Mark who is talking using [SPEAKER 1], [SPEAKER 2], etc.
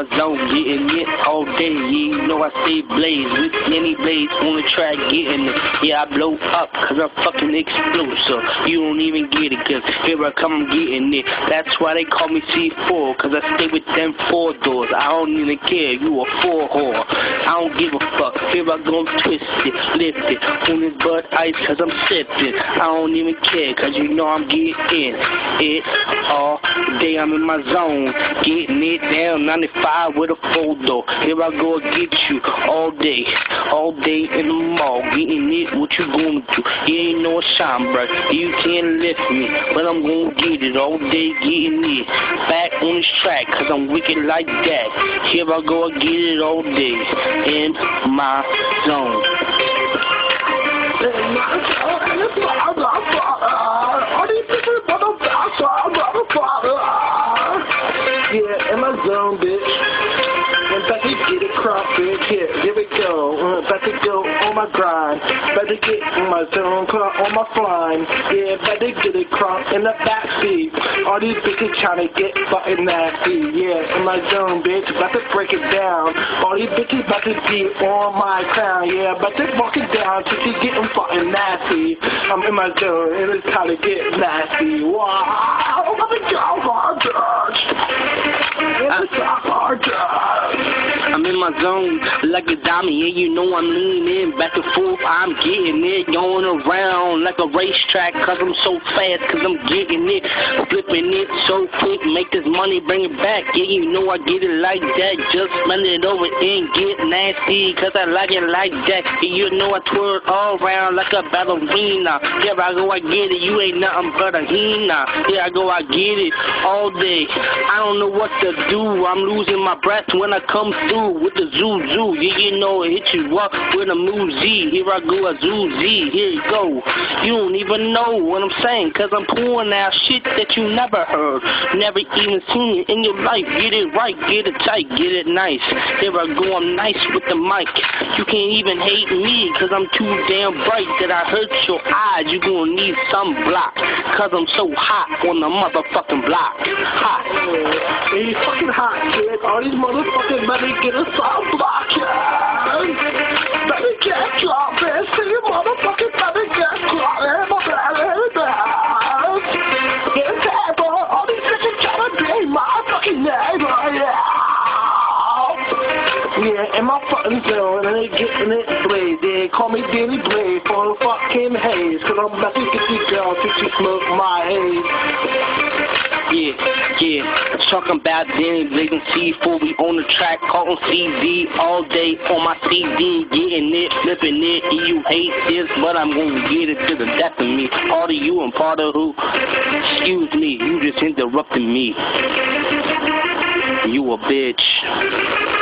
[SPEAKER 1] my zone, getting it all day. Yeah, you know I stay blaze with many blades on the track, getting it. Yeah, I blow up cause I'm fucking explosive. You don't even get it cause here I come, I'm getting it. That's why they call me C4 cause I stay with them 4 doors. I don't even care, you a 4 whore. I don't give a fuck. Here I go, I'm twisted, lifted on this Bud Ice cause I'm sipping. I don't even care cause you know I'm getting it all day. I'm in my zone, getting it down 95 with a 4 door. Here I go get you all day in the mall, getting it. What you gonna do? You ain't no shine bright, you can't lift me, but I'm gonna get it all day, getting it. Back on this track cause I'm wicked like that. Here I go, I get it all day in my zone.
[SPEAKER 2] Yeah, in my zone, bitch. And about to get it crop, bitch. Here we go. About to go on my grind. About to get in my zone, on my flying. Yeah, about to get it crop in the backseat. All these bitches trying to get fucking nasty. Yeah, in my zone, bitch. About to break it down. All these bitches about to be on my crown. Yeah, about to walk it down till she getting fucking nasty. I'm in my zone and it's time to get nasty. Wow, I'm gonna go hard,
[SPEAKER 1] I'm in my zone like a diamond, yeah, you know I'm leaning back and forth, I'm getting it, going around like a racetrack, cause I'm so fast, cause I'm getting it, flipping it so quick, make this money, bring it back, yeah, you know I get it like that, just spend it over and get nasty, cause I like it like that, yeah, you know I twirl all around like a ballerina, here I go, I get it, you ain't nothing but a hyena, here I go, I get it, all day, I don't know what to do, I'm losing my breath when I come through with the zoo, yeah, you know it hit you up with a Muzi, here I go, a Zuzi, here you go, you don't even know what I'm saying, cause I'm pouring out shit that you never heard, never even seen it in your life, get it right, get it tight, get it nice, here I go, I'm nice with the mic, you can't even hate me, cause I'm too damn bright that I hurt your eyes, you gonna need some block, cause I'm so hot on the motherfucking block, hot.
[SPEAKER 2] It's fucking hot, kid. All these motherfuckers better get a sound block, yeah. Better get dropped, man. See you motherfuckers better get dropped, man. Get that, boy. All these bitches trying to be my fucking neighbor, yeah. Yeah, in my fucking zone, and they getting it blade. They call me Danny Blade for the fucking haze, cause I'm about to get these girls to smoke my haze.
[SPEAKER 1] Yeah, talking about Danny Blade and C4, we on the track, call on CD all day on my CD, getting it, flipping it, you hate this, but I'm gonna get it to the death of me, part of you and part of who, excuse me, you just interrupted me, you a bitch.